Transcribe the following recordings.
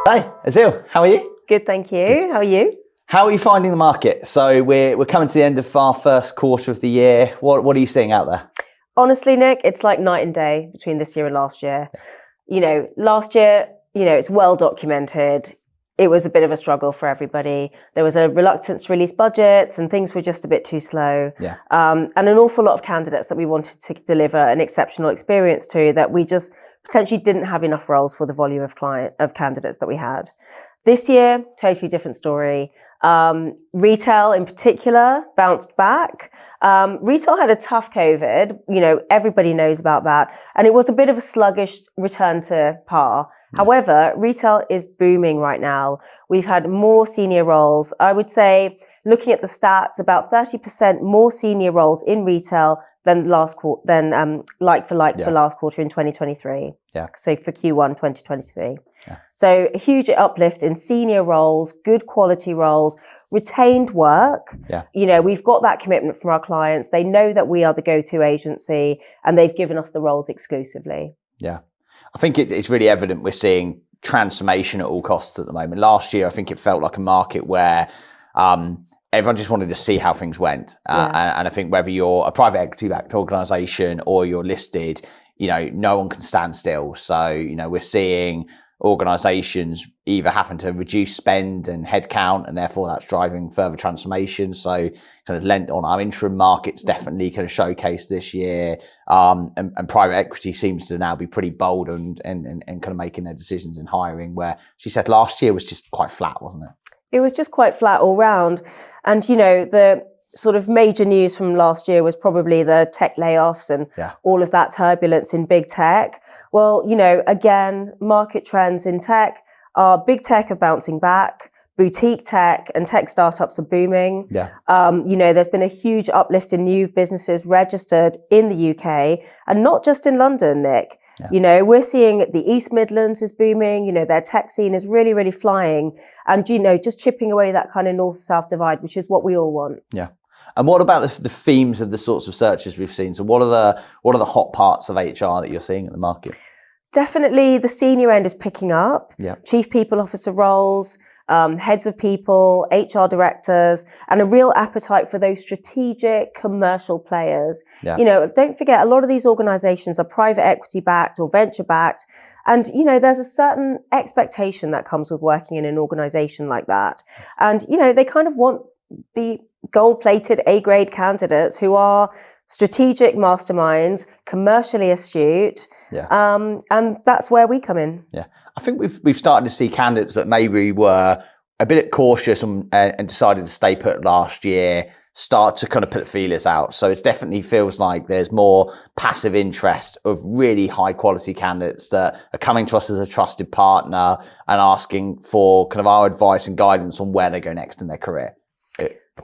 Hey, Azil, how are you? Good, thank you. Good. How are you? How are you finding the market? So we're coming to the end of our first quarter of the year. What are you seeing out there? Honestly, Nick, it's like night and day between this year and last year. Last year, it's well documented. It was a bit of a struggle for everybody. There was a reluctance to release budgets and things were just a bit too slow. Yeah. And an awful lot of candidates that we wanted to deliver an exceptional experience to that we just potentially didn't have enough roles for the volume of candidates that we had. This year, totally different story. Retail in particular bounced back. Retail had a tough COVID. Everybody knows about that. And it was a bit of a sluggish return to par. However, retail is booming right now. We've had more senior roles. I would say, looking at the stats, about 30% more senior roles in retail than last quarter, like for last quarter in 2023. Yeah. So for Q1 2023. Yeah. So a huge uplift in senior roles, good quality roles, retained work. Yeah. We've got that commitment from our clients. They know that we are the go-to agency and they've given us the roles exclusively. Yeah. I think it's really evident we're seeing transformation at all costs at the moment. Last year, I think it felt like a market where everyone just wanted to see how things went. And I think whether you're a private equity-backed organisation or you're listed, no one can stand still. So, we're seeing organisations either having to reduce spend and headcount, and therefore that's driving further transformation. So kind of lent on our interim markets definitely kind of showcased this year. And private equity seems to now be pretty bold and kind of making their decisions in hiring, where she said last year was just quite flat, wasn't it? It was just quite flat all round. And, the sort of major news from last year was probably the tech layoffs and all of that turbulence in big tech. Well, again, market trends in tech are big tech are bouncing back. Boutique tech and tech startups are booming. Yeah. There's been a huge uplift in new businesses registered in the UK and not just in London, Nick. Yeah. We're seeing the East Midlands is booming. Their tech scene is really, really flying. And, just chipping away that kind of north-south divide, which is what we all want. Yeah. And what about the themes of the sorts of searches we've seen? So what are the hot parts of HR that you're seeing in the market? Definitely the senior end is picking up. Yeah. Chief people officer roles, heads of people, HR directors, and a real appetite for those strategic commercial players. Yeah. Don't forget, a lot of these organizations are private equity backed or venture backed. And, there's a certain expectation that comes with working in an organization like that. And, they kind of want the gold-plated A-grade candidates who are strategic masterminds, commercially astute, and that's where we come in. Yeah, I think we've started to see candidates that maybe were a bit cautious and decided to stay put last year start to kind of put the feelers out. So it definitely feels like there's more passive interest of really high quality candidates that are coming to us as a trusted partner and asking for kind of our advice and guidance on where they go next in their career.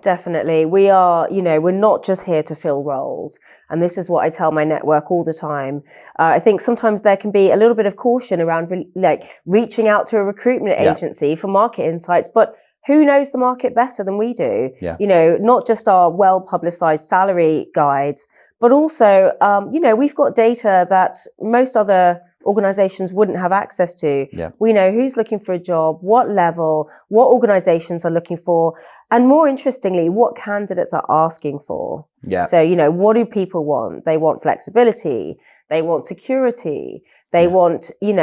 Definitely. We are, we're not just here to fill roles. And this is what I tell my network all the time. I think sometimes there can be a little bit of caution around reaching out to a recruitment agency for market insights, but who knows the market better than we do? Yeah. Not just our well-publicized salary guides, but also, we've got data that most other organizations wouldn't have access to. Yeah. We know who's looking for a job, what level, what organizations are looking for, and more interestingly, what candidates are asking for. Yeah. So, what do people want? They want flexibility. They want security. They want, they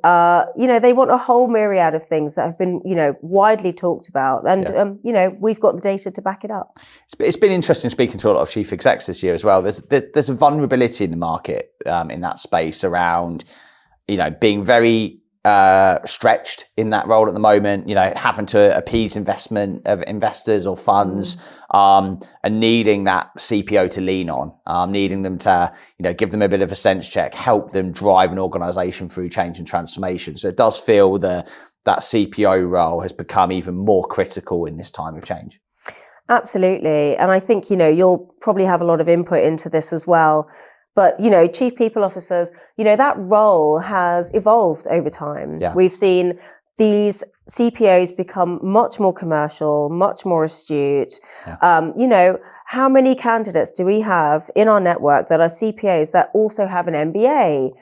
want a whole myriad of things that have been, widely talked about. And, we've got the data to back it up. It's been interesting speaking to a lot of chief execs this year as well. There's a vulnerability in the market in that space around, being very stretched in that role at the moment, having to appease investment of investors or funds, and needing that CPO to lean on, needing them to, give them a bit of a sense check, help them drive an organization through change and transformation. So it does feel that CPO role has become even more critical in this time of change. Absolutely. And I think, you'll probably have a lot of input into this as well. But, chief people officers, that role has evolved over time. Yeah. We've seen these CPOs become much more commercial, much more astute. How many candidates do we have in our network that are CPAs that also have an MBA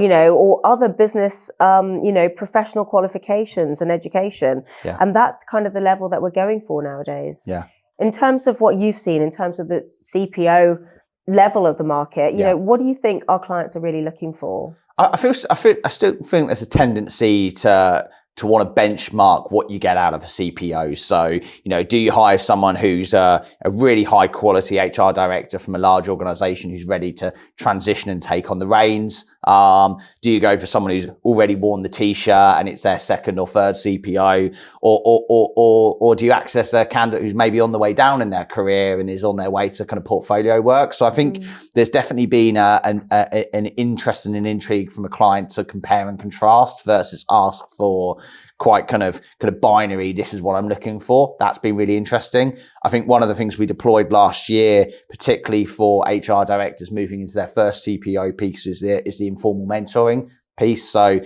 or other business, professional qualifications and education? Yeah. And that's kind of the level that we're going for nowadays. Yeah. In terms of what you've seen, in terms of the CPO level of the market, what do you think our clients are really looking for? I still think there's a tendency to want to benchmark what you get out of a CPO. So, do you hire someone who's a really high quality HR director from a large organization who's ready to transition and take on the reins? Do you go for someone who's already worn the t-shirt and it's their second or third CPO? Or do you access a candidate who's maybe on the way down in their career and is on their way to kind of portfolio work? So I think there's definitely been an interest and an intrigue from a client to compare and contrast versus ask for quite kind of binary, this is what I'm looking for. That's been really interesting. I think one of the things we deployed last year, particularly for HR directors moving into their first CPO piece, is the informal mentoring piece. So,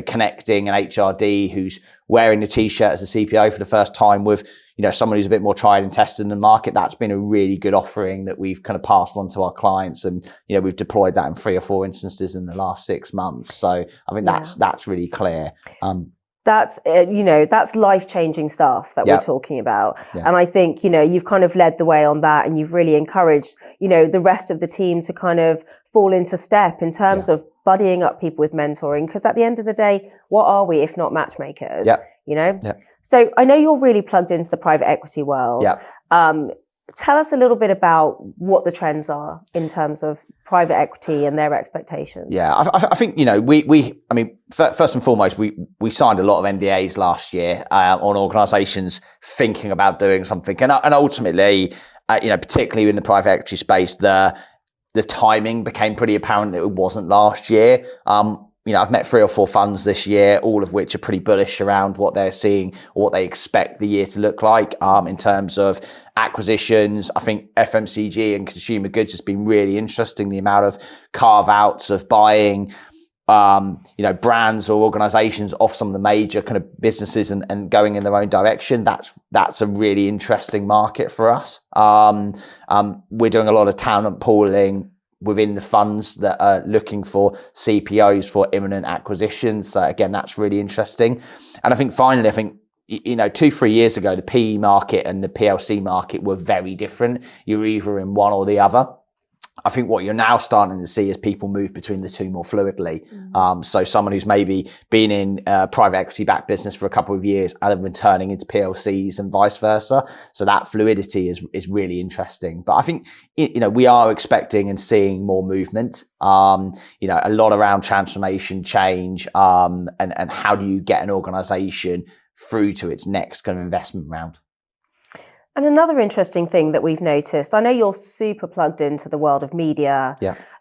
connecting an HRD who's wearing the t-shirt as a CPO for the first time with, someone who's a bit more tried and tested in the market. That's been a really good offering that we've kind of passed on to our clients. And, we've deployed that in 3 or 4 instances in the last 6 months. So I think that's really clear. That's life-changing stuff that we're talking about. And I think, you've kind of led the way on that, and you've really encouraged, the rest of the team to kind of fall into step in terms of buddying up people with mentoring. Because at the end of the day, what are we if not matchmakers? So I know you're really plugged into the private equity world. Tell us a little bit about what the trends are in terms of private equity and their expectations. Yeah, I think, first and foremost, we signed a lot of NDAs last year on organisations thinking about doing something. And ultimately, particularly in the private equity space, the timing became pretty apparent that it wasn't last year. I've met 3 or 4 funds this year, all of which are pretty bullish around what they're seeing or what they expect the year to look like in terms of acquisitions. I think FMCG and consumer goods has been really interesting. The amount of carve-outs of buying, brands or organizations off some of the major kind of businesses and going in their own direction. That's a really interesting market for us. We're doing a lot of talent pooling within the funds that are looking for CPOs for imminent acquisitions. So again, that's really interesting. And I think finally, 2-3 years ago, the PE market and the PLC market were very different. You're either in one or the other. I think what you're now starting to see is people move between the two more fluidly. So someone who's maybe been in a private equity backed business for a couple of years and then returning into PLCs and vice versa. So that fluidity is really interesting. But I think, we are expecting and seeing more movement, a lot around transformation, change, and how do you get an organization through to its next kind of investment round. And another interesting thing that we've noticed, I know you're super plugged into the world of media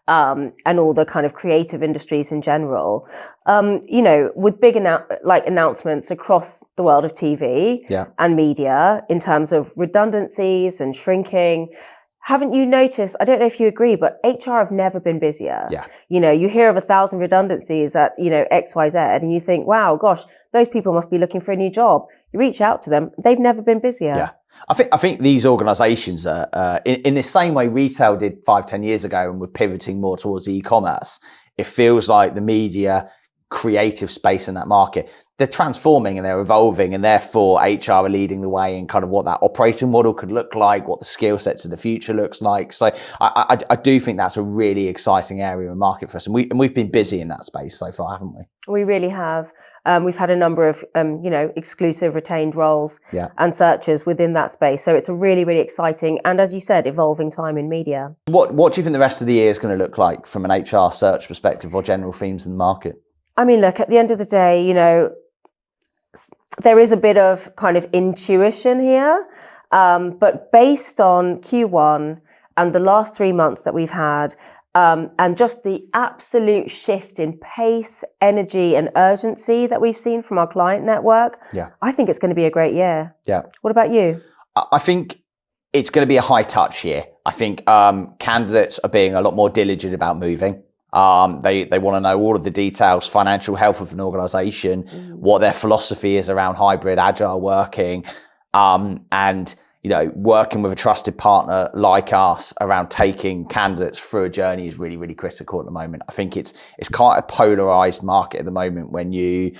and all the kind of creative industries in general, with big announcements across the world of TV and media in terms of redundancies and shrinking. Haven't you noticed, I don't know if you agree, but HR have never been busier. You hear of 1,000 redundancies at, XYZ and you think, wow, gosh, those people must be looking for a new job. You reach out to them, they've never been busier. I think these organisations are in the same way retail did 5-10 years ago and were pivoting more towards e-commerce. It feels like the media creative space in that market, they're transforming and they're evolving, and therefore HR are leading the way in kind of what that operating model could look like, what the skill sets of the future looks like. So I do think that's a really exciting area of market for us, and we've been busy in that space so far, haven't we? We really have. We've had a number of exclusive retained roles and searches within that space. So it's a really, really exciting and, as you said, evolving time in media. What do you think the rest of the year is going to look like from an HR search perspective or general themes in the market? Look, at the end of the day, there is a bit of kind of intuition here, but based on Q1 and the last 3 months that we've had, and just the absolute shift in pace, energy and urgency that we've seen from our client network, I think it's going to be a great year. What about you? I think it's going to be a high touch year. I think candidates are being a lot more diligent about moving. They want to know all of the details, financial health of an organization, what their philosophy is around hybrid agile working, and working with a trusted partner like us around taking candidates through a journey is really, really critical at the moment. I think it's quite a polarized market at the moment. When you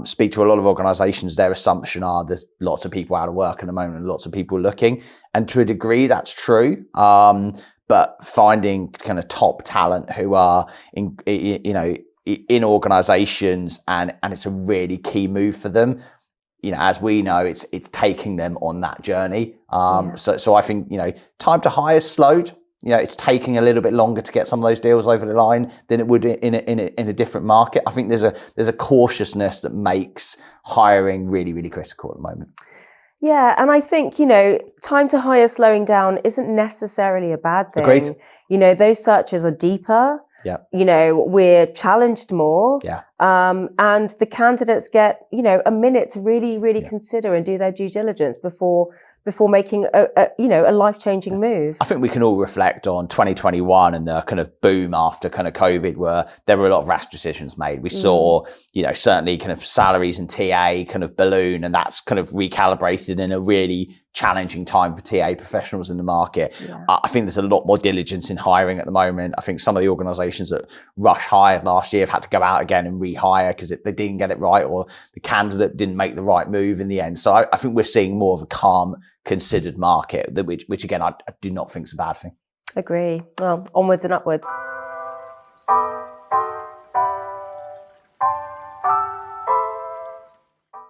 speak to a lot of organizations, their assumption are there's lots of people out of work at the moment and lots of people looking. And to a degree, that's true. But finding kind of top talent who are in organizations and it's a really key move for them. As we know, it's taking them on that journey. So I think, time to hire slowed. It's taking a little bit longer to get some of those deals over the line than it would in a different market. I think there's a cautiousness that makes hiring really, really critical at the moment. Yeah, and I think, time to hire slowing down isn't necessarily a bad thing. Agreed. Those searches are deeper. Yeah. We're challenged more. Yeah. And the candidates get, a minute to really, really consider and do their due diligence before making a life-changing move. I think we can all reflect on 2021 and the kind of boom after kind of COVID, where there were a lot of rash decisions made. We saw, certainly kind of salaries and TA kind of balloon, and that's kind of recalibrated in a really challenging time for TA professionals in the market. Yeah. I think there's a lot more diligence in hiring at the moment. I think some of the organizations that rush hired last year have had to go out again and rehire because they didn't get it right, or the candidate didn't make the right move in the end. So I think we're seeing more of a calm, considered market, which again, I do not think is a bad thing. Agree. Well, onwards and upwards.